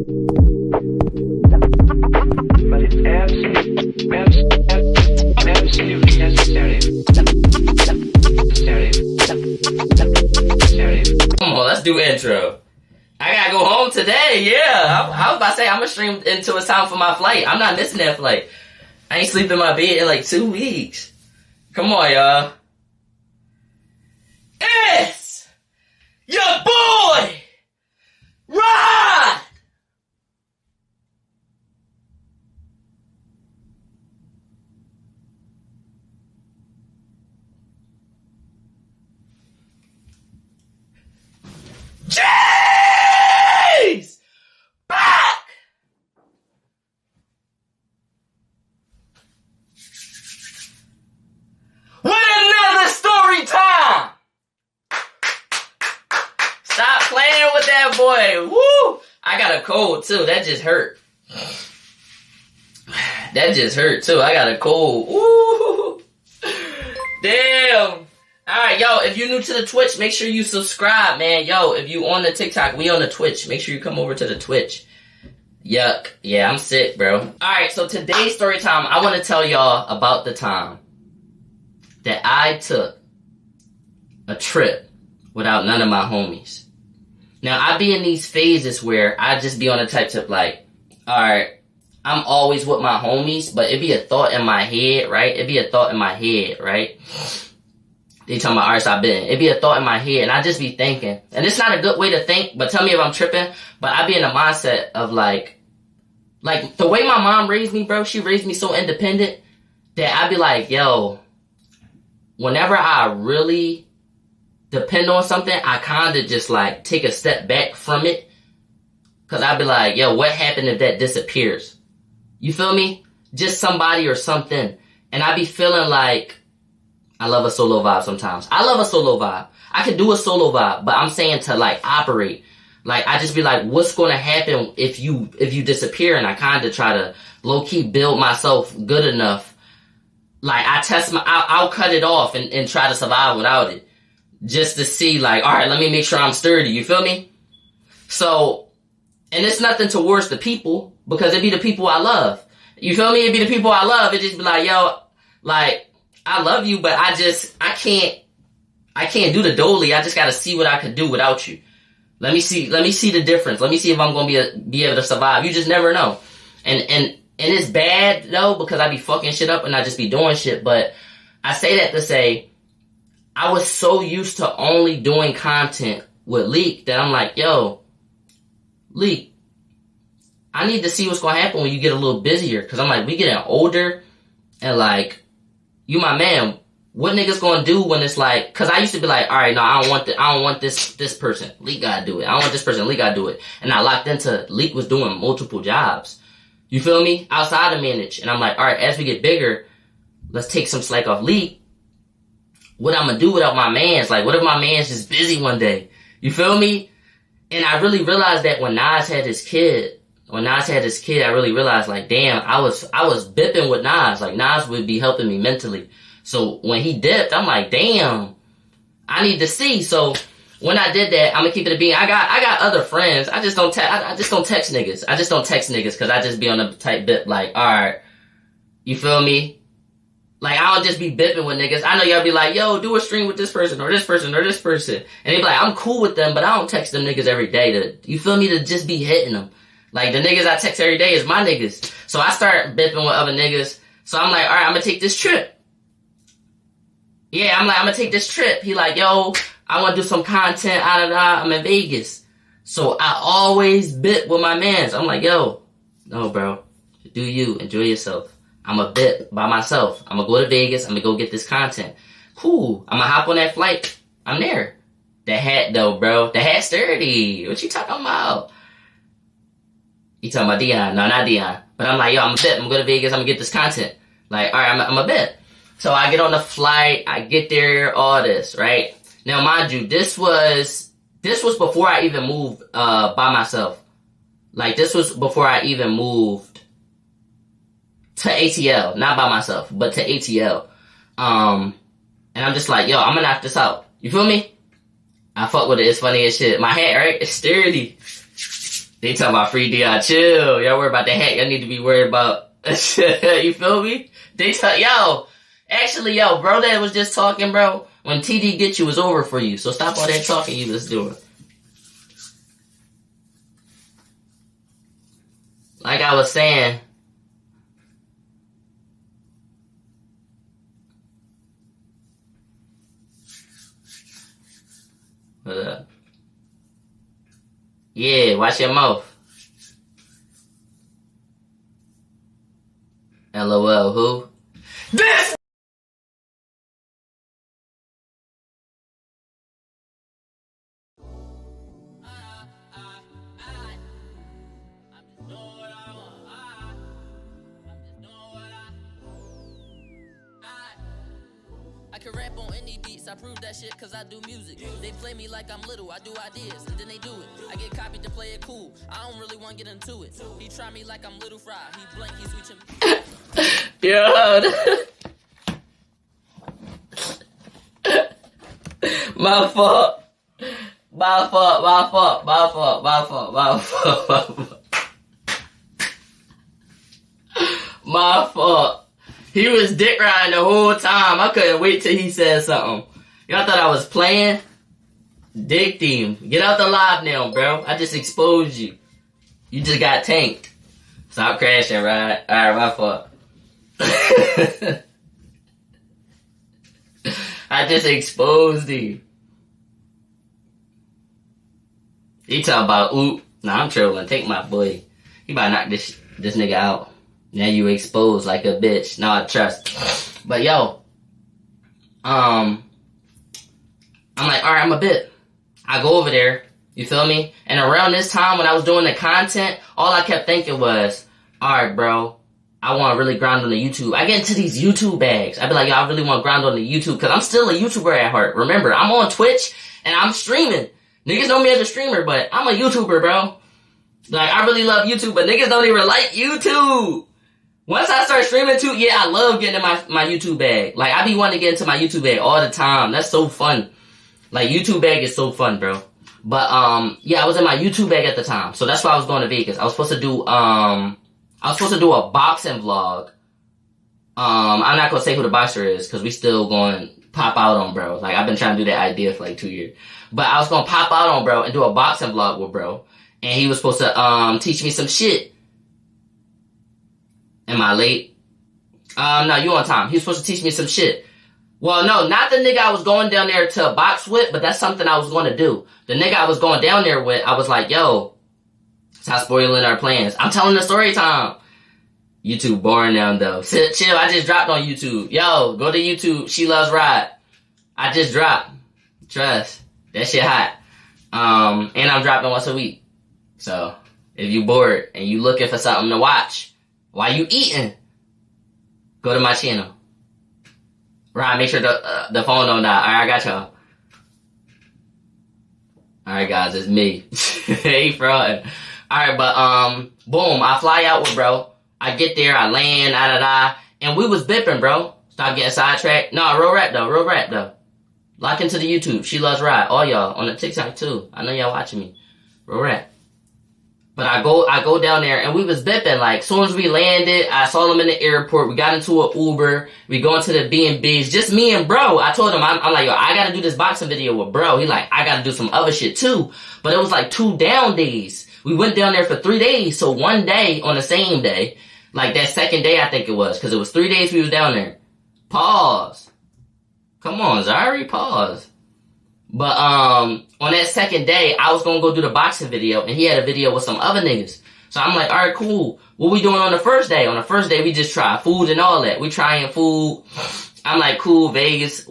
But it's absolutely necessary. Come on, let's do intro. I gotta go home today, yeah. I was about to say, I'm gonna stream until it's time for my flight. I'm not missing that flight. I ain't sleeping in my bed in like 2 weeks. Come on, y'all. It's your boy, Rod! Jeez! Back! With another story time! Stop playing with that boy. Woo! I got a cold too. That just hurt. That just hurt too. I got a cold. Woo! Damn. Alright, yo, if you're new to the Twitch, make sure you subscribe, man. Yo, if you on the TikTok, we on the Twitch. Make sure you come over to the Twitch. Yuck. Yeah, I'm sick, bro. Alright, so today's story time, I want to tell y'all about the time that I took a trip without none of my homies. Now, I be in these phases where I just be on a type tip like, alright, I'm always with my homies, but it be a thought in my head, right? It be a thought in my head, right? They talking about, alright, so I been. It be a thought in my head, and I just be thinking. And it's not a good way to think, but tell me if I'm tripping. But I be in a mindset of like the way my mom raised me, bro, she raised me so independent that I be like, yo, whenever I really depend on something, I kind of just like take a step back from it. Cause I be like, yo, what happened if that disappears? You feel me? Just somebody or something. And I be feeling like, I love a solo vibe sometimes. I love a solo vibe. I can do a solo vibe, but I'm saying to like operate. Like I just be like, what's going to happen if you disappear? And I kind of try to low key build myself good enough. Like I'll cut it off and try to survive without it. Just to see like, all right, let me make sure I'm sturdy. You feel me? So, and it's nothing towards the people because it be the people I love. You feel me? It be the people I love. It just be like, yo, like, I love you, but I can't do the dolly. I just gotta see what I could do without you. Let me see the difference. Let me see if I'm gonna be able to survive. You just never know. And it's bad though, because I be fucking shit up and I just be doing shit. But I say that to say, I was so used to only doing content with Leak that I'm like, yo, Leak, I need to see what's gonna happen when you get a little busier. Cause I'm like, we getting older and like, you my man, what niggas gonna do when it's like, cause I used to be like, alright, no, I don't want this person. Leak gotta do it. I don't want this person. Leak gotta do it. And I locked into, Leak was doing multiple jobs. You feel me? Outside of manage. And I'm like, alright, as we get bigger, let's take some slack off Leak. What I'm gonna do without my mans? Like, what if my man's just busy one day? You feel me? And I really realized that when Nas had his kid, I really realized, like, damn, I was bipping with Nas. Like, Nas would be helping me mentally. So when he dipped, I'm like, damn, I need to see. So when I did that, I'm gonna keep it a beat. I got other friends. I just don't text niggas. I just don't text niggas because I just be on a type bip like, alright, you feel me? Like, I don't just be bipping with niggas. I know y'all be like, yo, do a stream with this person or this person or this person. And they be like, I'm cool with them, but I don't text them niggas every day you feel me, to just be hitting them. Like, the niggas I text every day is my niggas. So I start bipping with other niggas. So I'm like, alright, I'm gonna take this trip. Yeah, I'm gonna take this trip. He like, yo, I wanna do some content, I'm in Vegas. So I always bip with my mans. I'm like, yo, no, bro. Do you. Enjoy yourself. I'm a bip by myself. I'm gonna go to Vegas. I'm gonna go get this content. Cool. I'm gonna hop on that flight. I'm there. The hat, though, bro. The hat's dirty. What you talking about? You talking about Dion? No, not Dion. But I'm like, yo, I'm a bit. I'm gonna go to Vegas. I'm gonna get this content. Like, all right, I'm a bit. So I get on the flight. I get there. All this, right? Now, mind you, this was before I even moved by myself. Like, this was before I even moved to ATL, not by myself, but to ATL. And I'm just like, yo, I'm gonna knock this out. You feel me? I fuck with it. It's funny as shit. My hat, right? It's sturdy. They talking about free DI. Chill. Y'all worry about the hack. Y'all need to be worried about. You feel me? Actually, bro that was just talking, bro. When TD gets you, it's over for you. So stop all that talking you was doing. Like I was saying. What up? Yeah, watch your mouth. LOL, who? This! I can rap on any beats, I prove that shit cause I do music. They play me like I'm little, I do ideas, and then they do it. I get copied to play it cool, I don't really want to get into it. He try me like I'm Little Fry, he blank, he switching. Yo. My fault. My fault. He was dick riding the whole time. I couldn't wait till he said something. Y'all thought I was playing? Dick team. Get out the live now, bro. I just exposed you. You just got tanked. Stop crashing, right? Alright, my fault. I just exposed you. He talking about, oop. Nah, I'm trolling. Take my boy. He about to knock this nigga out. Now you exposed like a bitch. No, I trust. But yo, I'm like, alright, I'm a bit. I go over there, you feel me? And around this time when I was doing the content, all I kept thinking was, alright, bro, I want to really grind on the YouTube. I get into these YouTube bags. I be like, yo, I really want to grind on the YouTube because I'm still a YouTuber at heart. Remember, I'm on Twitch and I'm streaming. Niggas know me as a streamer, but I'm a YouTuber, bro. Like, I really love YouTube, but niggas don't even like YouTube. Once I start streaming too, yeah, I love getting in my YouTube bag. Like, I be wanting to get into my YouTube bag all the time. That's so fun. Like, YouTube bag is so fun, bro. But, yeah, I was in my YouTube bag at the time. So that's why I was going to Vegas. I was supposed to do, a boxing vlog. I'm not gonna say who the boxer is, cause we still going to pop out on bro. Like, I've been trying to do that idea for like 2 years. But I was gonna pop out on bro and do a boxing vlog with bro. And he was supposed to, teach me some shit. Am I late? No, you on time. He was supposed to teach me some shit. Well, no, not the nigga I was going down there to box with, but that's something I was going to do. The nigga I was going down there with, I was like, yo, stop spoiling our plans. I'm telling the story time. YouTube boring now, though. Chill, I just dropped on YouTube. Yo, go to YouTube. She Loves Ride. I just dropped. Trust. That shit hot. And I'm dropping once a week. So, if you bored and you looking for something to watch while you eating, go to my channel. Right, make sure the phone don't die. Alright, I got y'all. Alright, guys, it's me. Hey, fraud. Alright, but, boom, I fly out with bro. I get there, I land, and we was bipping, bro. Stop getting sidetracked. No, real rap though. Lock into the YouTube. She Loves Ride. All y'all on the TikTok too. I know y'all watching me. Real rap. But I go down there and we was bipping. Like, soon as we landed, I saw them in the airport. We got into an Uber. We go into the B&Bs. Just me and bro. I told him, I'm like, yo, I gotta do this boxing video with bro. He like, I gotta do some other shit too. But it was like 2 down days. We went down there for 3 days. So one day on the same day, like that second day I think it was, cause it was 3 days we was down there. Pause. Come on, Zari, pause. But, on that second day, I was gonna go do the boxing video, and he had a video with some other niggas. So I'm like, alright, cool. What we doing on the first day? On the first day, we just try food and all that. We trying food. I'm like, cool, Vegas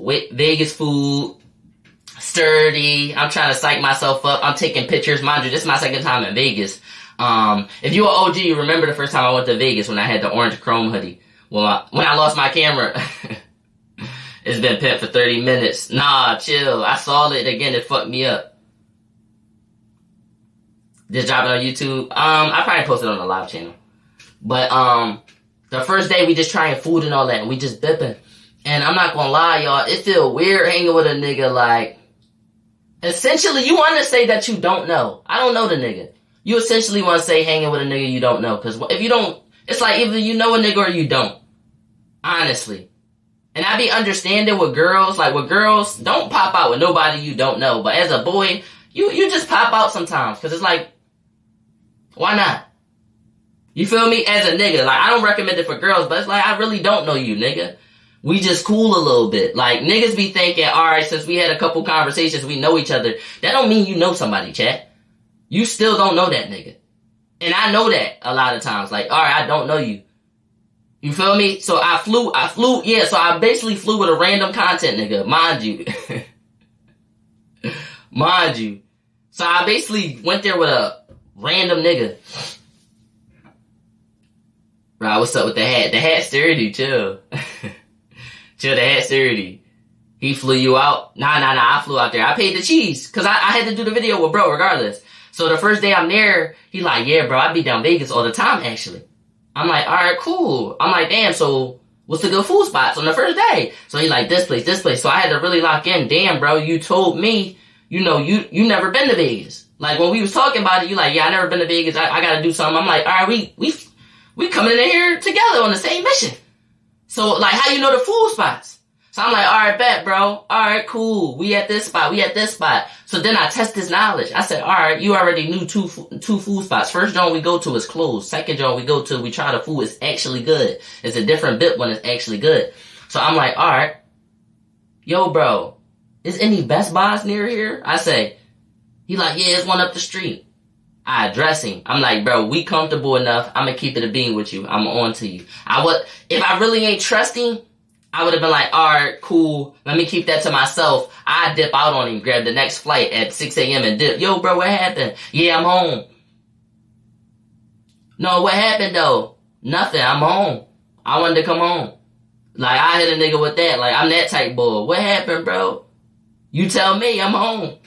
food, sturdy. I'm trying to psych myself up. I'm taking pictures. Mind you, this is my second time in Vegas. If you were OG, you remember the first time I went to Vegas when I had the orange chrome hoodie. Well, when I lost my camera. It's been pent for 30 minutes. Nah, chill. I saw it again. It fucked me up. Just drop it on YouTube. I probably posted it on the live channel. But, the first day we just trying food and all that. And we just bipping. And I'm not gonna lie, y'all. It feel weird hanging with a nigga like... Essentially, you want to say that you don't know. I don't know the nigga. you essentially want to say hanging with a nigga you don't know. Because if you don't, it's like either you know a nigga or you don't. Honestly. And I be understanding with girls, like with girls, don't pop out with nobody you don't know. But as a boy, you just pop out sometimes. Because it's like, why not? You feel me? As a nigga, like I don't recommend it for girls, but it's like I really don't know you, nigga. We just cool a little bit. Like niggas be thinking, alright, since we had a couple conversations, we know each other. That don't mean you know somebody, chat. You still don't know that nigga. And I know that a lot of times. Like, alright, I don't know you. You feel me? So I flew, yeah, so I basically flew with a random content nigga, mind you. Mind you. So I basically went there with a random nigga. Right, what's up with the hat? The hat's dirty, chill. Chill, the hat's dirty. He flew you out? Nah, I flew out there. I paid the cheese, cause I had to do the video with bro regardless. So the first day I'm there, he like, yeah bro, I be down Vegas all the time actually. I'm like, alright, cool. I'm like, damn, so what's the good food spots on the first day? So he like, this place. So I had to really lock in. Damn, bro, you told me, you know, you never been to Vegas. Like, when we was talking about it, you like, yeah, I never been to Vegas. I gotta do something. I'm like, alright, we coming in here together on the same mission. So, like, how you know the food spots? So I'm like, alright, bet, bro. Alright, cool. We at this spot. So then I test his knowledge. I said, alright, you already knew two food spots. First joint we go to is closed. Second joint we go to, we try the food, it's actually good. It's a different bit when it's actually good. So I'm like, alright. Yo, bro, is any Best Buys near here? I say. He like, yeah, it's one up the street. I address him. I'm like, bro, we comfortable enough. I'm gonna keep it a bean with you. I'm on to you. If I really ain't trusting, I would have been like, alright, cool. Let me keep that to myself. I dip out on him, grab the next flight at 6 a.m. and dip. Yo, bro, what happened? Yeah, I'm home. No, what happened though? Nothing. I'm home. I wanted to come home. Like, I hit a nigga with that. Like, I'm that type boy. What happened, bro? You tell me. I'm home.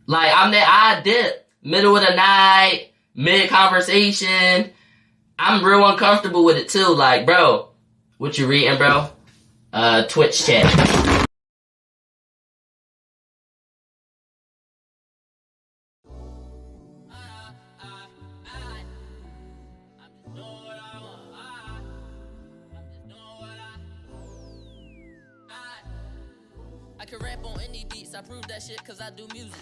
Like, I dip. Middle of the night, mid-conversation. I'm real uncomfortable with it too. Like, bro, what you reading, bro? Twitch chat. I can rap on any beats. I prove that shit cause I do music.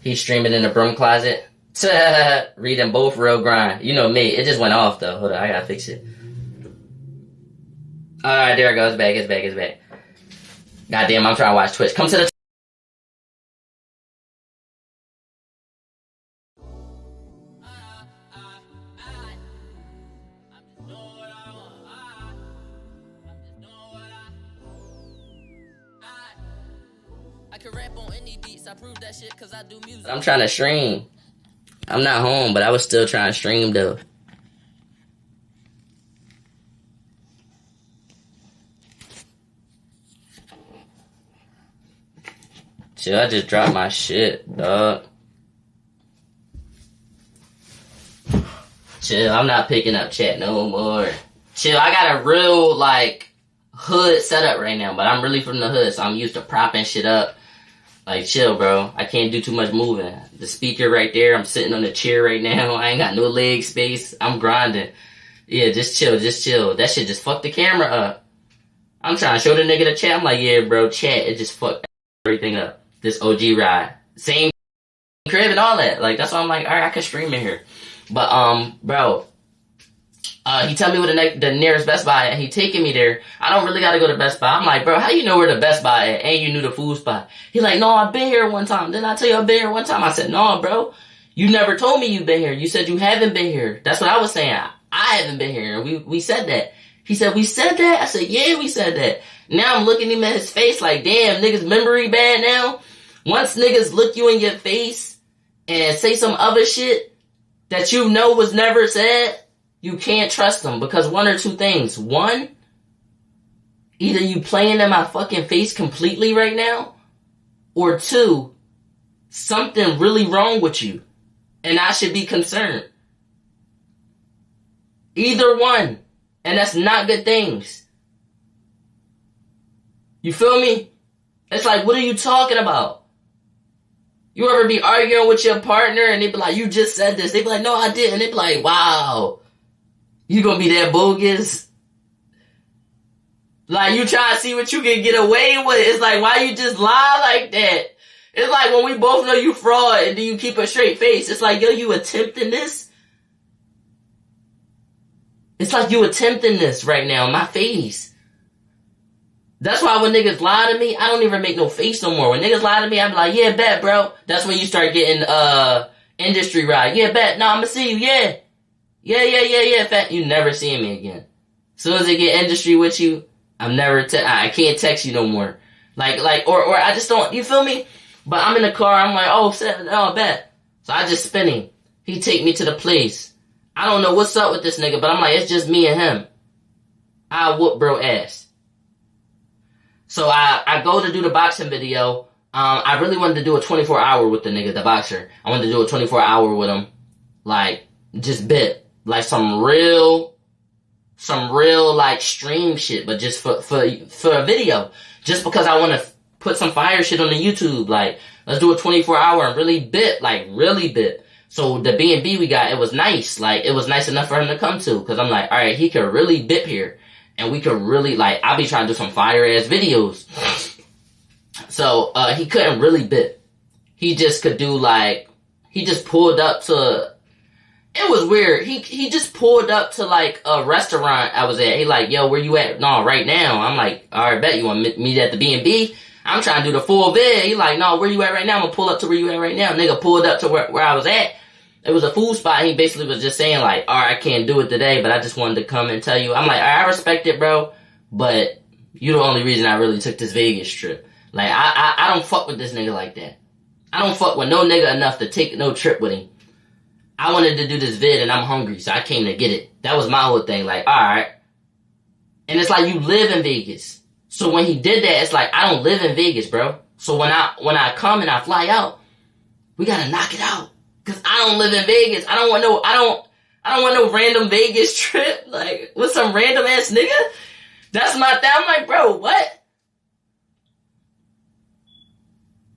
He's streaming in the broom closet. Reading both real grind. You know me. It just went off though. Hold on, I gotta fix it. Alright, there it goes. It's back. Goddamn, I'm trying to watch Twitch. Come to the I can rap on any beats. I prove that shit cause I do music. I'm trying to stream. I'm not home, but I was still trying to stream though. Chill, I just dropped my shit, dog. Chill, I'm not picking up chat no more. Chill, I got a real, like, hood setup right now, but I'm really from the hood, so I'm used to propping shit up. Like, chill, bro. I can't do too much moving. The speaker right there, I'm sitting on the chair right now. I ain't got no leg space. I'm grinding. Yeah, just chill. That shit just fucked the camera up. I'm trying to show the nigga the chat. I'm like, yeah, bro, chat, it just fucked everything up. This OG ride. Same crib and all that. Like, that's why I'm like, alright, I can stream in here. But, bro, he tell me where the nearest Best Buy and he taking me there. I don't really gotta go to Best Buy. I'm like, bro, how you know where the Best Buy at and you knew the food spot? He like, no, I've been here one time. Didn't I tell you I've been here one time? I said, no, bro. You never told me you've been here. You said you haven't been here. That's what I was saying. I haven't been here. And we said that. He said, we said that? I said, yeah, we said that. Now I'm looking him at his face like, damn, niggas memory bad now. Once niggas look you in your face and say some other shit that you know was never said, you can't trust them because one or two things. One, either you playing in my fucking face completely right now, or two, something really wrong with you and I should be concerned. Either one, and that's not good things. You feel me? It's like, what are you talking about? You ever be arguing with your partner and they be like, you just said this. They be like, no, I didn't. They be like, wow, you gonna be that bogus? Like, you try to see what you can get away with. It's like, why you just lie like that? It's like when we both know you fraud and then you keep a straight face. It's like, yo, you attempting this? It's like you attempting this right now in my face. That's why when niggas lie to me, I don't even make no face no more. When niggas lie to me, I be like, yeah, bet, bro. That's when you start getting, industry ride. Yeah, bet. No, I'ma see you. Yeah. Yeah. Fat. You never see me again. As soon as they get industry with you, I'm never, I can't text you no more. Like, or I just don't, you feel me? But I'm in the car, I'm like, oh, bet. So I just spin him. He take me to the place. I don't know what's up with this nigga, but I'm like, it's just me and him. I whoop bro ass. So I go to do the boxing video. I really wanted to do a 24-hour with the nigga, the boxer. I wanted to do a 24-hour with him. Like, just bit. Like some real like stream shit, but just for a video. Just because I want to put some fire shit on the YouTube. Like, let's do a 24-hour and really bit. Like, really bit. So the B&B we got, it was nice. Like, it was nice enough for him to come to. Cause I'm like, alright, he could really bit here. And we could really, like, I'll be trying to do some fire-ass videos. So, he couldn't really bit. He just could do, like, he just pulled up to, it was weird. He just pulled up to, like, a restaurant I was at. He like, yo, where you at? No, right now. I'm like, alright, bet you want to meet at the B&B? I'm trying to do the full vid. He like, no, where you at right now? I'm gonna pull up to where you at right now. Nigga pulled up to where I was at. It was a food spot. He basically was just saying like, alright, I can't do it today, but I just wanted to come and tell you. I'm like, I respect it, bro, but you the only reason I really took this Vegas trip. Like, I don't fuck with this nigga like that. I don't fuck with no nigga enough to take no trip with him. I wanted to do this vid and I'm hungry, so I came to get it. That was my whole thing. Like, alright. And it's like, you live in Vegas. So when he did that, it's like, I don't live in Vegas, bro. So when I come and I fly out, we gotta knock it out. Cause I don't live in Vegas. I don't want no random Vegas trip. Like, with some random ass nigga. That's my thing. I'm like, bro, what?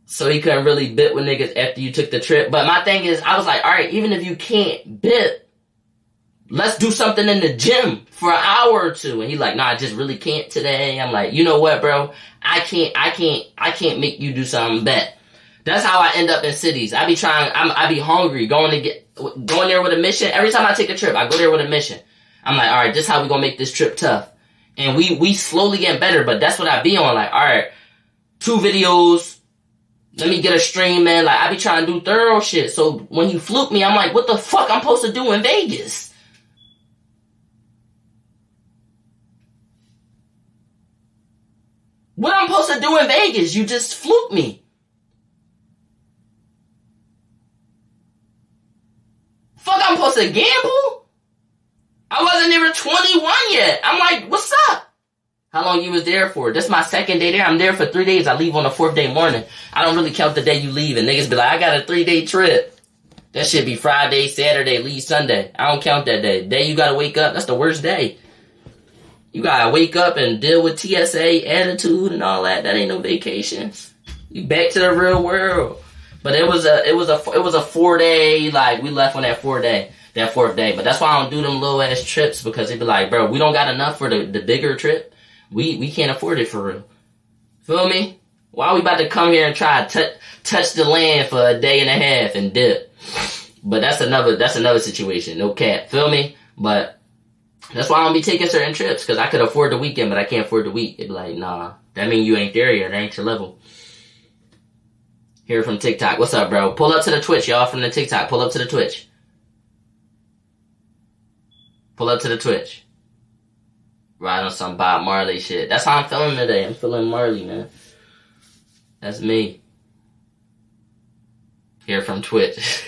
So he couldn't really bit with niggas after you took the trip. But my thing is, I was like, alright, even if you can't bit, let's do something in the gym for an hour or two. And he like, nah, I just really can't today. I'm like, you know what, bro? I can't make you do something, bet. That's how I end up in cities. I be hungry, going there with a mission. Every time I take a trip, I go there with a mission. I'm like, alright, this is how we gonna make this trip tough. And we slowly get better, but that's what I be on. Like, alright, 2 videos, let me get a stream, man. Like, I be trying to do thorough shit. So when he fluked me, I'm like, what the fuck I'm supposed to do in Vegas? What I'm supposed to do in Vegas? You just fluked me. Fuck, I'm supposed to gamble? I wasn't even 21 yet. I'm like, what's up? How long you was there for? This my second day there. I'm there for 3 days. I leave on the 4th day morning. I don't really count the day you leave. And niggas be like, I got a 3-day trip. That shit be Friday, Saturday, leave Sunday. I don't count that day. Day you gotta wake up, that's the worst day. You gotta wake up and deal with TSA, attitude, and all that. That ain't no vacation. You back to the real world. But it was a 4-day, like, we left on that 4th day. But that's why I don't do them little ass trips, because they be like, bro, we don't got enough for the bigger trip. We can't afford it for real. Feel me? Why we about to come here and try to touch the land for a day and a half and dip? But that's another situation. No cap. Feel me? But that's why I don't be taking certain trips, because I could afford the weekend, but I can't afford the week. It be like, nah, that mean you ain't there yet. That ain't your level. Here from TikTok. What's up, bro? Pull up to the Twitch, y'all, from the TikTok. Pull up to the Twitch. Pull up to the Twitch. Ride on some Bob Marley shit. That's how I'm feeling today. I'm feeling Marley, man. That's me. Here from Twitch.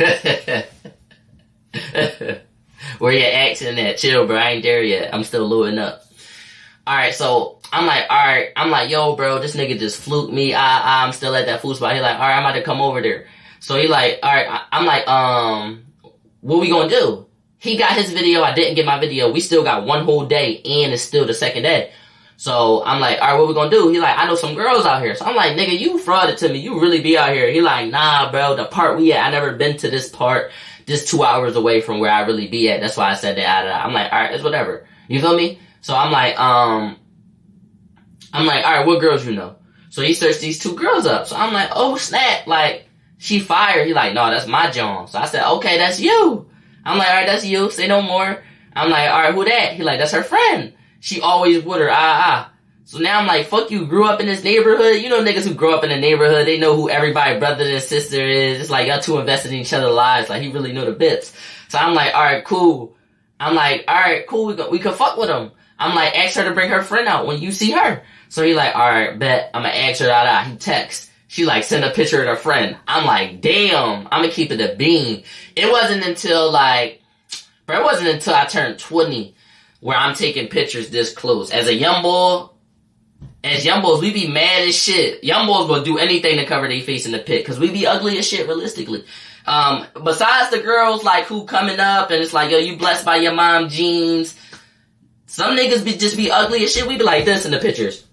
Where your accent at? Chill, bro. I ain't there yet. I'm still loading up. Alright, so I'm like, yo, bro, this nigga just fluked me. I'm still at that food spot. He like, alright, I'm about to come over there. So he like, alright, I'm like, what we gonna do? He got his video, I didn't get my video. We still got 1 whole day, and it's still the 2nd day. So I'm like, all right, what we gonna do? He like, I know some girls out here. So I'm like, nigga, you frauded to me. You really be out here. He like, nah, bro, the part we at, I never been to this part. This 2 hours away from where I really be at. That's why I said that. I'm like, all right, it's whatever. You feel me? So I'm like, all right, what girls you know? So he searched these 2 girls up. So I'm like, oh snap, like, she fired. He like, no, that's my John. So I said, okay, that's you. I'm like, all right, that's you. Say no more. I'm like, all right, who that? He like, that's her friend. She always with her, So now I'm like, fuck you, grew up in this neighborhood. You know niggas who grow up in the neighborhood, they know who everybody brother and sister is. It's like y'all 2 invested in each other's lives. Like, he really knew the bits. So I'm like, alright, cool. I'm like, alright, cool, we can fuck with him. I'm like, ask her to bring her friend out when you see her. So he like, alright, bet. I'm gonna ask her out. He texts. She like, send a picture of her friend. I'm like, damn, I'm gonna keep it a bean. It wasn't until I turned 20 where I'm taking pictures this close. As young boys, we be mad as shit. Young boys will do anything to cover their face in the pic, cause we be ugly as shit, realistically. Besides the girls, like, who coming up and it's like, yo, you blessed by your mom jeans. Some niggas just be ugly as shit. We be like this in the pictures.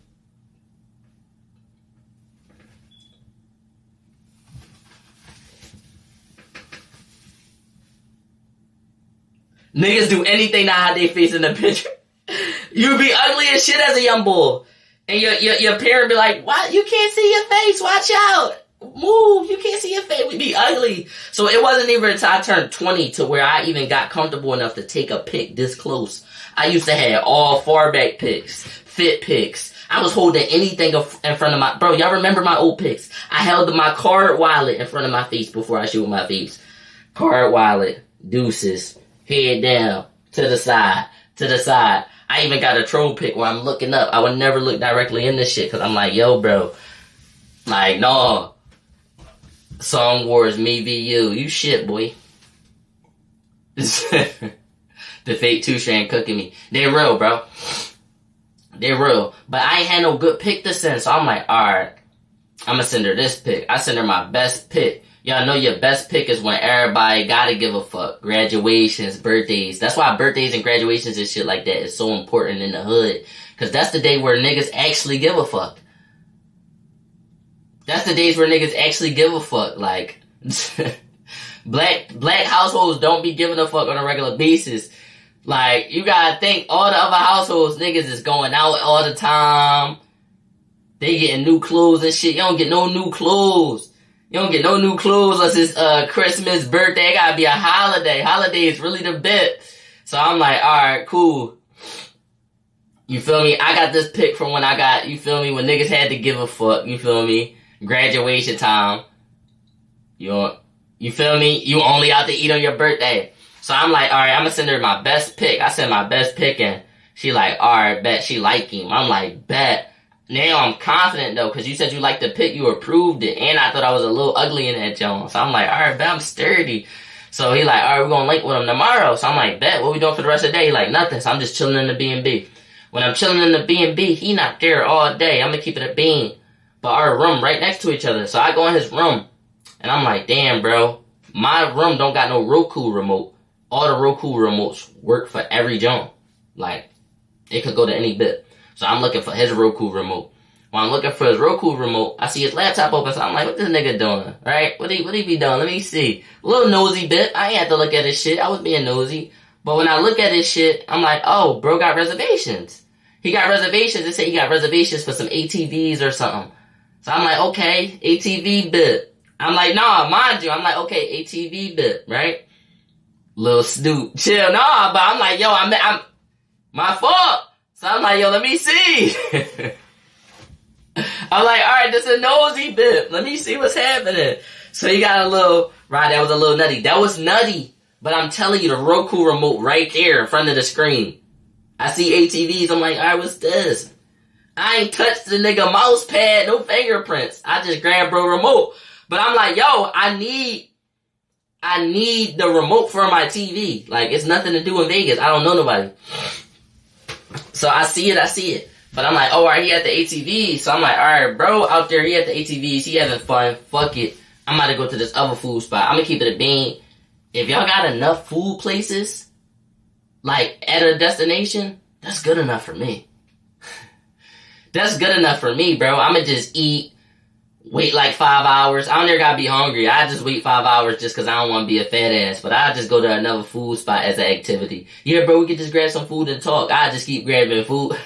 Niggas do anything to hide their face in the picture. You be ugly as shit as a young boy. And your parent be like, what? You can't see your face. Watch out. Move. You can't see your face. We be ugly. So it wasn't even until I turned 20 to where I even got comfortable enough to take a pic this close. I used to have all far back pics, fit pics. I was holding anything in front of my, bro, y'all remember my old pics? I held my card wallet in front of my face before I shoot my face. Card wallet, deuces. Head down, to the side. I even got a troll pic where I'm looking up. I would never look directly in this shit, cause I'm like, yo, bro. Like, no. Song Wars, me v you. You shit, boy. The fake 2-strand cooking me. They real, bro. They real. But I ain't had no good pic to send, so I'm like, alright. I'm gonna send her this pic. I send her my best pic. Y'all know your best pick is when everybody gotta give a fuck. Graduations, birthdays. That's why birthdays and graduations and shit like that is so important in the hood. Cause that's the day where niggas actually give a fuck. That's the days where niggas actually give a fuck. Like, black households don't be giving a fuck on a regular basis. Like, you gotta think all the other households, niggas is going out all the time. They getting new clothes and shit. You don't get no new clothes. You don't get no new clothes unless it's Christmas, birthday. It gotta be a holiday. Holiday is really the bit. So I'm like, alright, cool. You feel me? I got this pic from when I got, you feel me, when niggas had to give a fuck. You feel me? Graduation time. You feel me? You only out to eat on your birthday. So I'm like, alright, I'm gonna send her my best pic. I sent my best pic and she like, alright, bet she like him. I'm like, bet. Now I'm confident though, cause you said you liked the pic, you approved it, and I thought I was a little ugly in that joint. So I'm like, alright, bet I'm sturdy. So he like, alright, we're gonna link with him tomorrow. So I'm like, bet, what we doing for the rest of the day? He like, nothing. So I'm just chilling in the B&B. When I'm chilling in the B&B, he not there all day. I'm gonna keep it a bean. But our room right next to each other. So I go in his room, and I'm like, damn, bro, my room don't got no Roku remote. All the Roku remotes work for every joint. Like, it could go to any bit. So I'm looking for his Roku remote. When I'm looking for his Roku remote, I see his laptop open, so I'm like, what this nigga doing? Right? What he be doing? Let me see. A little nosy bit. I ain't had to look at his shit. I was being nosy. But when I look at his shit, I'm like, oh, bro got reservations. He got reservations. They say he got reservations for some ATVs or something. So I'm like, okay, ATV bit. I'm like, nah, mind you. I'm like, okay, ATV bit, right? Little Snoop. Chill, nah, but I'm like, yo, I'm my fault. So I'm like, yo, let me see. I'm like, alright, this is a nosy bit. Let me see what's happening. So he got a little, right, that was a little nutty. That was nutty. But I'm telling you, the Roku remote right there in front of the screen. I see ATVs. I'm like, alright, what's this? I ain't touched the nigga mouse pad, no fingerprints. I just grabbed bro remote. But I'm like, yo, I need the remote for my TV. Like, it's nothing to do in Vegas. I don't know nobody. So I see it. But I'm like, oh, alright, he at the ATVs. So I'm like, alright, bro, out there, he at the ATVs. He having fun. Fuck it. I'm about to go to this other food spot. I'm gonna keep it a bean. If y'all got enough food places, like, at a destination, that's good enough for me. That's good enough for me, bro. I'ma just eat, wait like 5 hours. I don't ever gotta be hungry. I just wait 5 hours just cause I don't want to be a fat ass. But I just go to another food spot as an activity. Yeah, bro, we could just grab some food and talk. I just keep grabbing food.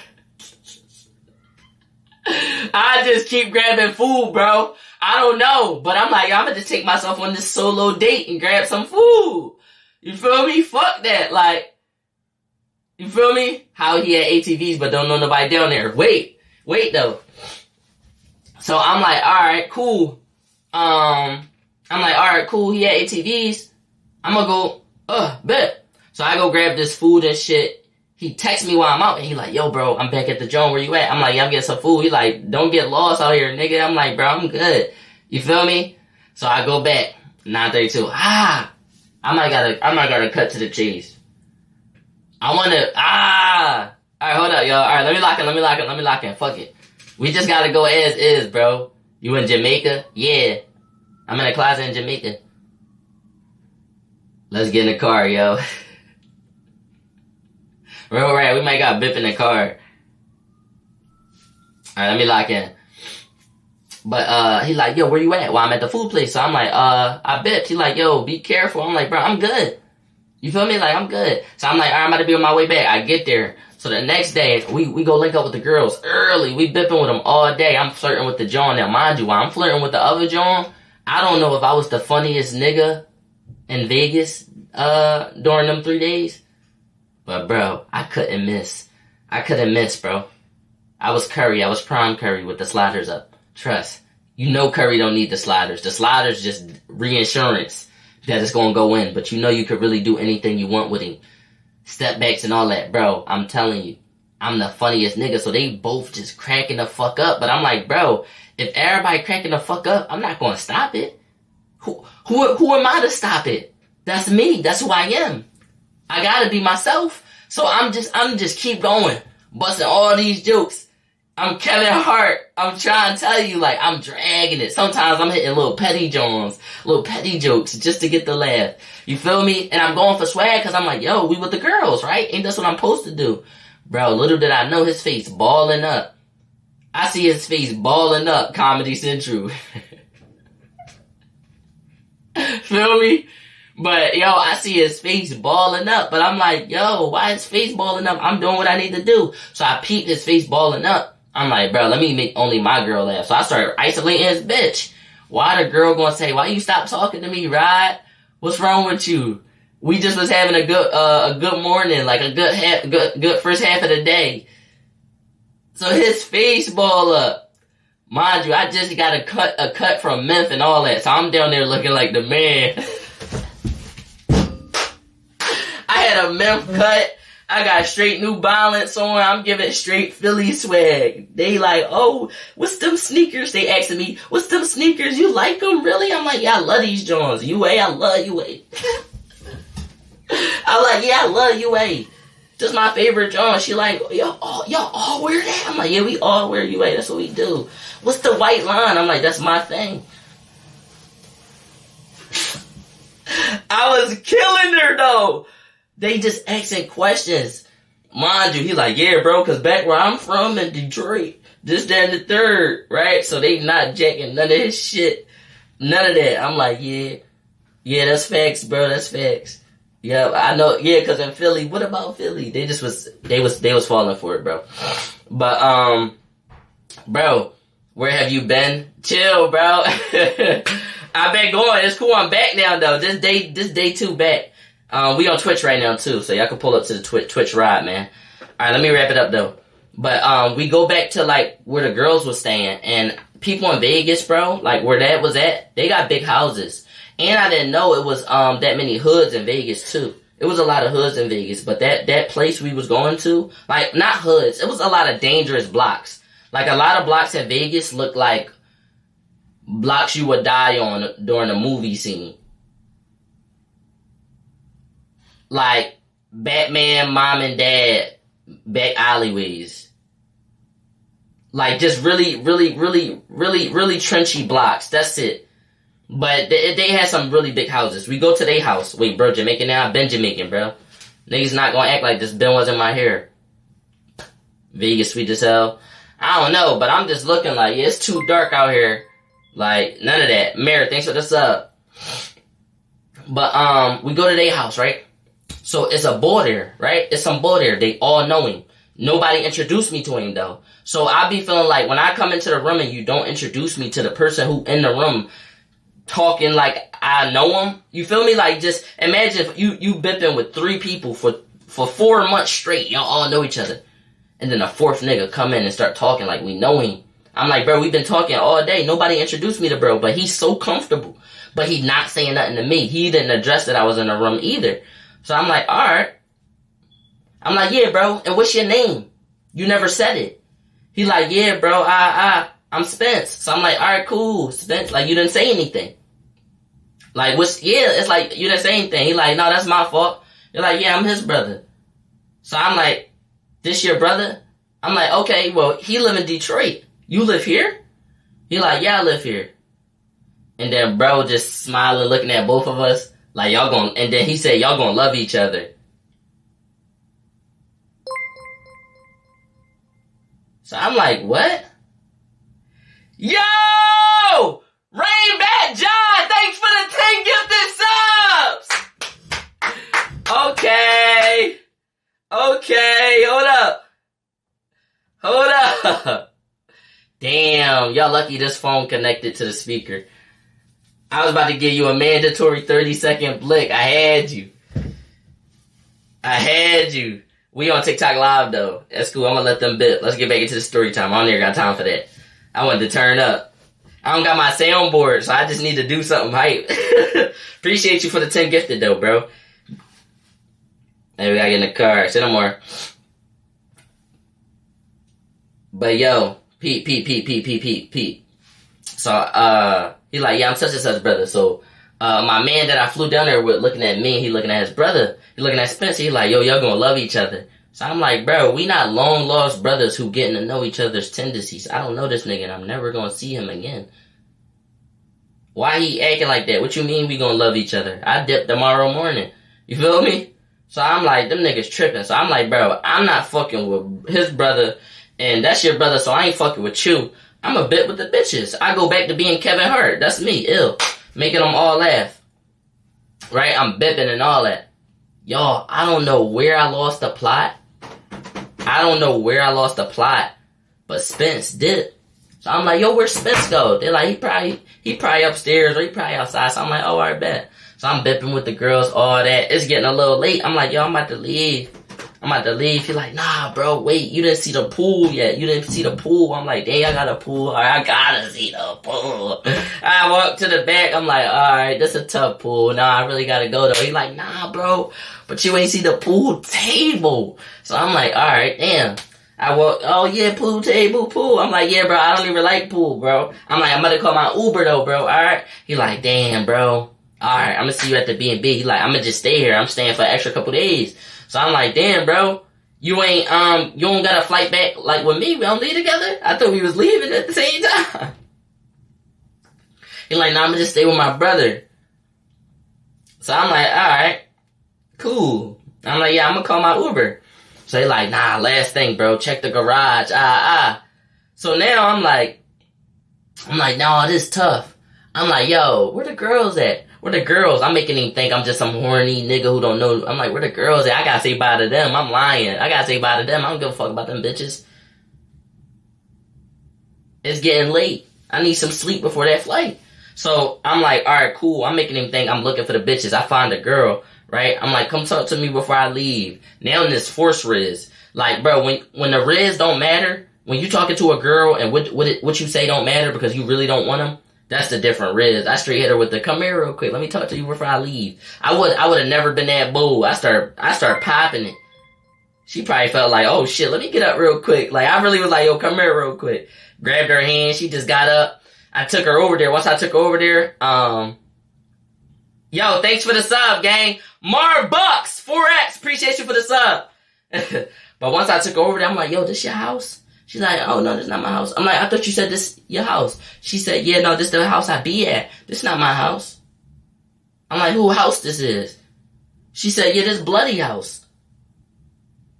I just keep grabbing food, bro. I don't know. But I'm like, I'm gonna just take myself on this solo date and grab some food. You feel me? Fuck that. Like, you feel me? How he had ATVs but don't know nobody down there. Wait though. So I'm like, alright, cool. I'm like, alright, cool. He had ATVs. I'm gonna go, bet. So I go grab this food and shit. He texts me while I'm out and he like, yo, bro, I'm back at the joint. Where you at? I'm like, yeah, I'm getting some food. He like, don't get lost out here, nigga. I'm like, bro, I'm good. You feel me? So I go back. 9:32. I might gotta cut to the chase. I wanna, alright, hold up, yo. Alright, let me lock in. Fuck it. We just gotta go as is, bro. You in Jamaica? Yeah. I'm in a closet in Jamaica. Let's get in the car, yo. Real right, we might got bip in the car. Alright, let me lock in. But, he like, yo, where you at? Well, I'm at the food place. So I'm like, I bipped. He like, yo, be careful. I'm like, bro, I'm good. You feel me? Like, I'm good. So I'm like, alright, I'm about to be on my way back. I get there. So the next day, we go link up with the girls early. We bipping with them all day. I'm flirting with the John. Now, mind you, while I'm flirting with the other John, I don't know if I was the funniest nigga in Vegas, during them 3 days. But, bro, I couldn't miss. Bro. I was Curry. I was prime Curry with the sliders up. Trust. You know Curry don't need the sliders. The sliders just reinsurance that it's gonna go in. But you know you could really do anything you want with him. Step backs and all that. Bro, I'm telling you. I'm the funniest nigga. So they both just cracking the fuck up. But I'm like, bro, if everybody cracking the fuck up, I'm not gonna stop it. Who am I to stop it? That's me. That's who I am. I gotta be myself. So I'm just keep going. Busting all these jokes. I'm Kevin Hart. I'm trying to tell you, like, I'm dragging it. Sometimes I'm hitting little petty jokes just to get the laugh. You feel me? And I'm going for swag because I'm like, yo, we with the girls, right? Ain't that's what I'm supposed to do? Bro, little did I know his face balling up. I see his face balling up, Comedy Central. Feel me? But, yo, I see his face balling up. But I'm like, yo, why his face balling up? I'm doing what I need to do. So I peep his face balling up. I'm like, bro, let me make only my girl laugh. So I started isolating his bitch. Why the girl gonna say, why you stop talking to me, Rod? What's wrong with you? We just was having a good morning, like a good first half of the day. So his face ball up. Mind you, I just got a cut from Memphis and all that. So I'm down there looking like the man. I had a Memphis cut. I got straight New Balance on. I'm giving straight Philly swag. They like, oh, what's them sneakers? They asking me, what's them sneakers? You like them, really? I'm like, yeah, I love these Johns. UA, I love UA. I'm like, yeah, I love UA. Just my favorite John. She like, y'all all wear that? I'm like, yeah, we all wear UA. That's what we do. What's the white line? I'm like, that's my thing. I was killing her, though. They just asking questions. Mind you, he like, yeah, bro, because back where I'm from in Detroit, this, that, and the third, right? So they not jacking none of his shit. None of that. I'm like, yeah, that's facts, bro, that's facts. Yeah, I know, yeah, because in Philly, what about Philly? They was falling for it, bro. But, bro, where have you been? Chill, bro. I've been going. It's cool. I'm back now, though. This day 2 back. We on Twitch right now, too, so y'all can pull up to the Twitch ride, man. Alright, let me wrap it up, though. But, we go back to, like, where the girls was staying, and people in Vegas, bro, like, where that was at, they got big houses. And I didn't know it was, that many hoods in Vegas, too. It was a lot of hoods in Vegas, but that place we was going to, like, not hoods, it was a lot of dangerous blocks. Like, a lot of blocks in Vegas look like blocks you would die on during a movie scene. Like, Batman, Mom and Dad, back alleyways. Like, just really trenchy blocks. That's it. But they had some really big houses. We go to their house. Wait, bro, Jamaican now? I've been Jamaican, bro. Niggas not gonna act like this Ben wasn't my hair. Vegas sweet as hell. I don't know, but I'm just looking like, yeah, it's too dark out here. Like, none of that. Mary, thanks for the sub. But, we go to their house, right? So it's a boy there, right? It's some boy there. They all know him. Nobody introduced me to him, though. So I be feeling like when I come into the room and you don't introduce me to the person who in the room talking like I know him, you feel me? Like, just imagine if you bipping with 3 people for 4 months straight. Y'all all know each other. And then a 4th nigga come in and start talking like we know him. I'm like, bro, we've been talking all day. Nobody introduced me to bro, but he's so comfortable. But he not saying nothing to me. He didn't address that I was in the room either. So I'm like, alright. I'm like, yeah, bro, and what's your name? You never said it. He like, yeah, bro, I'm Spence. So I'm like, alright, cool, Spence. Like, you didn't say anything. Like, it's like, you didn't say anything. He like, no, that's my fault. You're like, yeah, I'm his brother. So I'm like, this your brother? I'm like, okay, well, he live in Detroit. You live here? He like, yeah, I live here. And then bro just smiling, looking at both of us. Like, y'all gonna, and then he said, y'all gonna love each other. So I'm like, what? Yo! Rain back John! Thanks for the 10 gifted subs! Okay. Okay, hold up. Hold up. Damn, y'all lucky this phone connected to the speaker. I was about to give you a mandatory 30-second blick. I had you. I had you. We on TikTok live though. That's cool. I'm gonna let them bit. Let's get back into the story time. I don't even got time for that. I wanted to turn up. I don't got my soundboard, so I just need to do something hype. Appreciate you for the 10 gifted though, bro. Hey, we gotta get in the car. Say no more. But yo, Pete. So, he like, yeah, I'm such and such brother. So, my man that I flew down there with looking at me, he looking at his brother. He looking at Spencer. He like, yo, y'all gonna love each other. So I'm like, bro, we not long lost brothers who getting to know each other's tendencies. I don't know this nigga and I'm never gonna see him again. Why he acting like that? What you mean we gonna love each other? I dip tomorrow morning. You feel me? So I'm like, them niggas tripping. So I'm like, bro, I'm not fucking with his brother and that's your brother, so I ain't fucking with you. I'm a bit with the bitches. I go back to being Kevin Hart. That's me, ill. Making them all laugh. Right? I'm bipping and all that. Y'all, I don't know where I lost the plot. But Spence did. So I'm like, yo, where's Spence go? They're like, he probably upstairs or he probably outside. So I'm like, oh, alright, bet. So I'm bipping with the girls, all that. It's getting a little late. I'm like, yo, I'm about to leave. He's like, nah, bro, wait, you didn't see the pool yet. I'm like, dang, I got a pool. All right, I gotta see the pool. I walk to the back. I'm like, all right, this a tough pool. Nah, I really gotta go though. He's like, nah, bro, but you ain't see the pool table. So I'm like, all right, damn. I walk, oh yeah, pool table, pool. I'm like, yeah, bro, I don't even like pool, bro. I'm like, I'm gonna call my Uber though, bro. All right. He like, damn, bro. All right, I'm gonna see you at the B&B. He like, I'm gonna just stay here. I'm staying for an extra couple days. So I'm like, damn, bro, you don't got a flight back, like, with me? We don't leave together? I thought we was leaving at the same time. He like, nah, I'm gonna just stay with my brother. So I'm like, alright, cool. I'm like, yeah, I'm gonna call my Uber. So he like, nah, last thing, bro, check the garage, So now I'm like, no, this is tough. I'm like, yo, where the girls at? Where the girls? I'm making him think I'm just some horny nigga who don't know. I'm like, where the girls at? I gotta say bye to them. I'm lying. I gotta say bye to them. I don't give a fuck about them bitches. It's getting late. I need some sleep before that flight. So I'm like, alright, cool. I'm making him think I'm looking for the bitches. I find a girl, right? I'm like, come talk to me before I leave. Now in this force riz. Like, bro, when the riz don't matter, when you talking to a girl and what you say don't matter because you really don't want them, that's the different riz. I straight hit her with the, come here real quick. Let me talk to you before I leave. I would have never been that bold. I start popping it. She probably felt like, oh shit, let me get up real quick. Like, I really was like, yo, come here real quick. Grabbed her hand. She just got up. I took her over there. Once I took her over there, yo, thanks for the sub, gang. Mar Bucks, 4X. Appreciate you for the sub. But once I took her over there, I'm like, yo, this your house? She's like, oh, no, this not my house. I'm like, I thought you said this your house. She said, yeah, no, this the house I be at. This not my house. I'm like, who house this is? She said, yeah, this bloody house.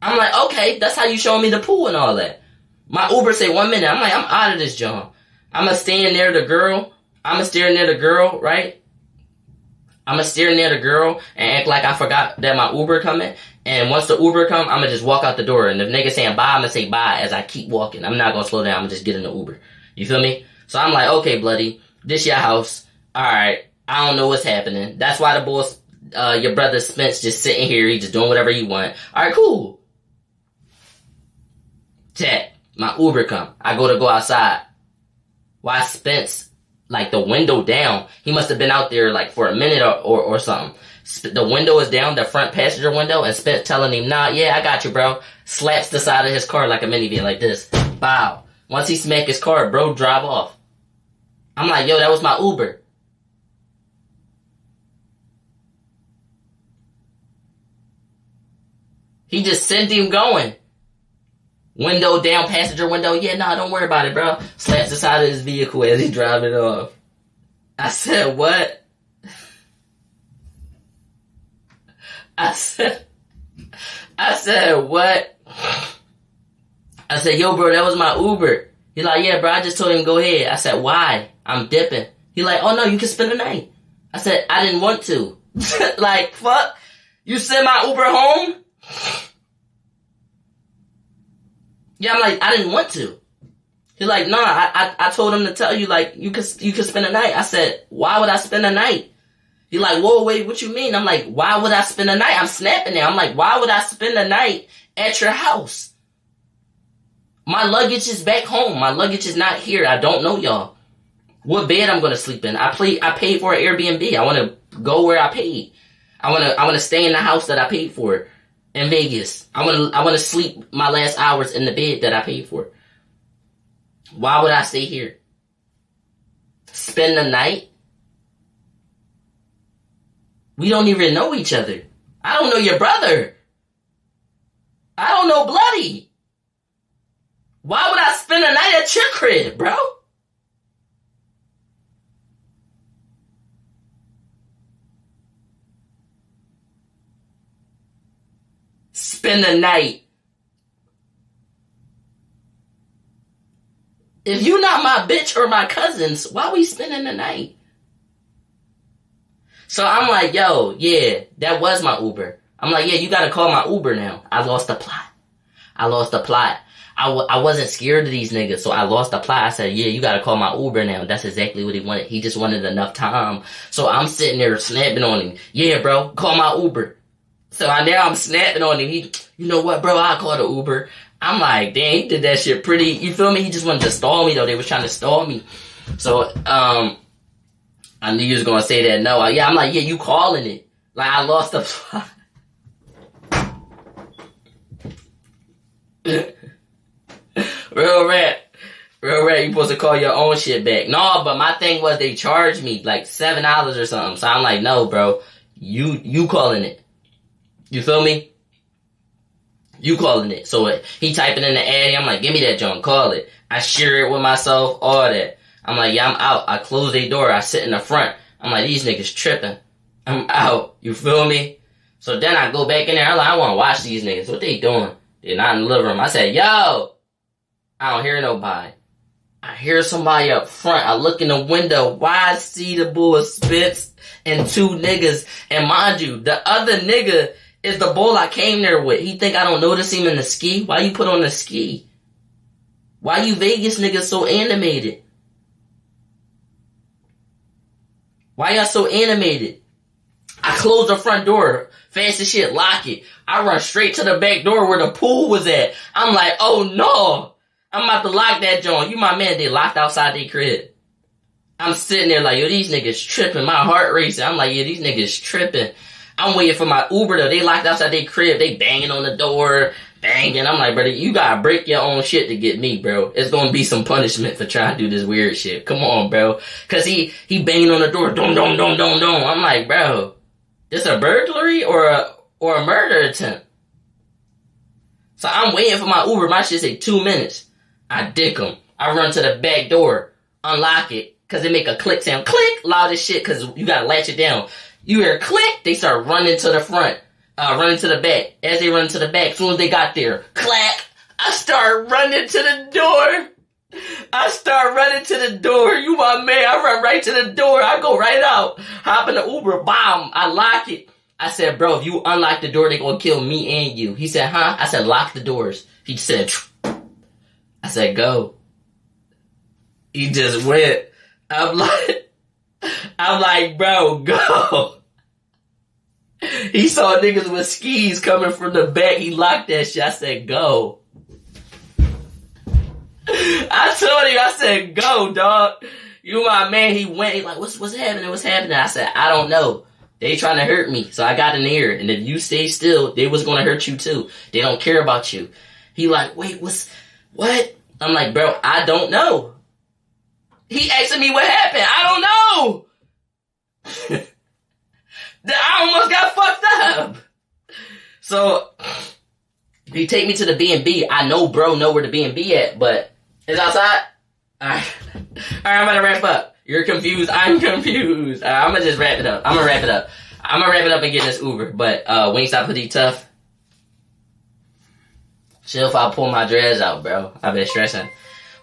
I'm like, okay, that's how you showing me the pool and all that. My Uber say 1 minute. I'm like, I'm out of this job. I'ma stand near the girl. I'ma stare near the girl, right? I'ma stare near the girl and act like I forgot that my Uber coming. And once the Uber come, I'ma just walk out the door. And if nigga saying bye, I'ma say bye as I keep walking. I'm not gonna slow down. I'ma just get in the Uber. You feel me? So I'm like, okay, bloody, this your house. All right. I don't know what's happening. That's why the boss, your brother Spence, just sitting here. He just doing whatever he want. All right, cool. Chat. My Uber come. I go outside. Why Spence, like the window down? He must have been out there like for a minute or something. The window is down, the front passenger window, and Spence telling him, nah, yeah, I got you, bro. Slaps the side of his car like a minivan, like this. Bow. Once he smack his car, bro, drive off. I'm like, yo, that was my Uber. He just sent him going. Window down, passenger window. Yeah, nah, don't worry about it, bro. Slaps the side of his vehicle as he driving off. I said, what? I said, what? I said, yo, bro, that was my Uber. He like, yeah, bro, I just told him go ahead. I said, why? I'm dipping. He like, oh, no, you can spend the night. I said, I didn't want to. Like, fuck? You send my Uber home? Yeah, I'm like, I didn't want to. He like, nah, I told him to tell you, like, you could spend the night. I said, why would I spend the night? He like, whoa, wait, what you mean? I'm like, why would I spend the night? I'm snapping there. I'm like, why would I spend the night at your house? My luggage is back home. My luggage is not here. I don't know y'all. What bed I'm gonna sleep in? I paid for an Airbnb. I wanna go where I paid. I wanna stay in the house that I paid for in Vegas. I wanna sleep my last hours in the bed that I paid for. Why would I stay here? Spend the night? We don't even know each other. I don't know your brother. I don't know Bloody. Why would I spend the night at your crib, bro? Spend the night. If you not my bitch or my cousins, why we spending the night? So I'm like, yo, yeah, that was my Uber. I'm like, yeah, you gotta call my Uber now. I lost the plot. I wasn't scared of these niggas, so I lost the plot. I said, yeah, you gotta call my Uber now. That's exactly what he wanted. He just wanted enough time. So I'm sitting there snapping on him. Yeah, bro, call my Uber. So now I'm snapping on him. You know what, bro, I'll call the Uber. I'm like, damn, he did that shit pretty, you feel me? He just wanted to stall me, though. They was trying to stall me. So, I knew you was gonna say that. No, yeah, I'm like, yeah, you calling it. Like, I lost the plot. Real rap, you supposed to call your own shit back. No, but my thing was they charged me like $7 or something. So I'm like, no, bro, you calling it. You feel me? You calling it. So he typing in the ad. I'm like, give me that junk, call it. I share it with myself, all that. I'm like, yeah, I'm out. I close their door. I sit in the front. I'm like, these niggas tripping. I'm out. You feel me? So then I go back in there. I'm like, I want to watch these niggas. What they doing? They're not in the living room. I said, yo. I don't hear nobody. I hear somebody up front. I look in the window. Why I see the bull Spitz and two niggas. And mind you, the other nigga is the bull I came there with. He think I don't notice him in the ski? Why you put on the ski? Why you Vegas niggas so animated? Why y'all so animated? I close the front door. Fast as shit, lock it. I run straight to the back door where the pool was at. I'm like, oh no. I'm about to lock that joint. You my man, they locked outside their crib. I'm sitting there like, yo, these niggas tripping. My heart racing. I'm like, yeah, these niggas tripping. I'm waiting for my Uber though. They locked outside their crib. They banging on the door. Banging. I'm like, brother, you gotta break your own shit to get me, bro. It's gonna be some punishment for trying to do this weird shit. Come on, bro. Cause he banging on the door. Dum, dum, dum, dum, dum. I'm like, bro, this a burglary or a murder attempt? So I'm waiting for my Uber. My shit say 2 minutes. I dick him. I run to the back door, unlock it, cause it make a click sound. Click! Loud as shit, cause you gotta latch it down. You hear click, they start running to the front, running to the back. As they run to the back, as soon as they got there, clack! I start running to the door. You my man. I run right to the door. I go right out. Hop in the Uber. Bomb. I lock it. I said, bro, if you unlock the door, they gonna kill me and you. He said, huh? I said, lock the doors. He said, I said, go. He just went. I'm like, bro, go. He saw niggas with skis coming from the back. He locked that shit. I said, go. I told him, I said, go, dog. You my man. He went. He like, what's happening? What's happening? I said, I don't know. They trying to hurt me. So I got in there. And if you stay still, they was going to hurt you too. They don't care about you. He like, wait, what? I'm like, bro, I don't know. He asking me what happened. I don't know. I almost got fucked up. So he take me to the B&B. I know bro know where the B&B at, but it's outside. All right, I'm gonna wrap up. You're confused. I'm confused. I'm gonna just wrap it up. I'm gonna wrap it up and get this Uber. But Wingstop Hoodie Tough. Chill if I pull my dreads out, bro. I've been stressing.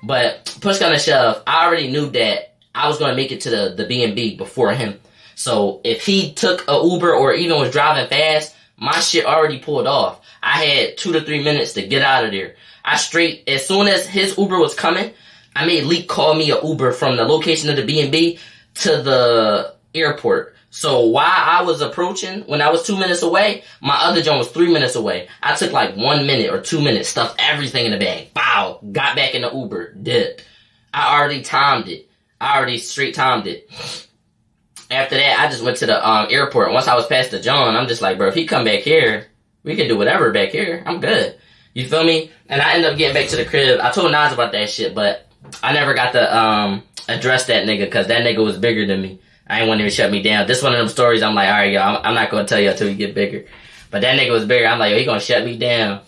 But push come to shove, I already knew that I was gonna make it to the B&B before him. So if he took a Uber or even was driving fast, my shit already pulled off. I had 2 to 3 minutes to get out of there. As soon as his Uber was coming, I made Leak call me a Uber from the location of the B&B to the airport. So while I was approaching, when I was 2 minutes away, my other joint was 3 minutes away. I took like 1 minute or 2 minutes, stuffed everything in the bag. Bow, got back in the Uber, dipped. I already timed it. Straight timed it. After that, I just went to the airport. Once I was past the John, I'm just like, bro, if he come back here, we can do whatever back here. I'm good. You feel me? And I ended up getting back to the crib. I told Nas about that shit, but I never got to address that nigga because that nigga was bigger than me. I ain't want him to shut me down. This one of them stories, I'm like, all right, yo, I'm not going to tell you until you get bigger. But that nigga was bigger. I'm like, yo, he going to shut me down.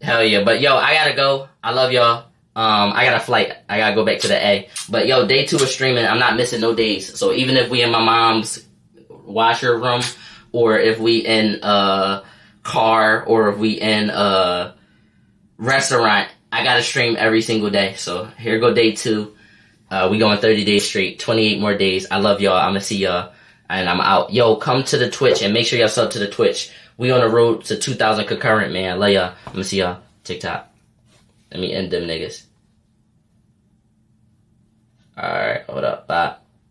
Hell yeah. But yo, I got to go. I love y'all. I got a flight. I gotta go back to the A. But yo, day 2 of streaming, I'm not missing no days. So even if we in my mom's washer room, or if we in a car, or if we in a restaurant, I gotta stream every single day. So here go day 2. We going 30 days straight, 28 more days. I love y'all. I'm gonna see y'all, and I'm out. Yo, come to the Twitch and make sure y'all sub to the Twitch. We on the road to 2,000 concurrent, man. Love y'all. I'm gonna see y'all. TikTok. Let me end them niggas. Alright, hold up. Bye.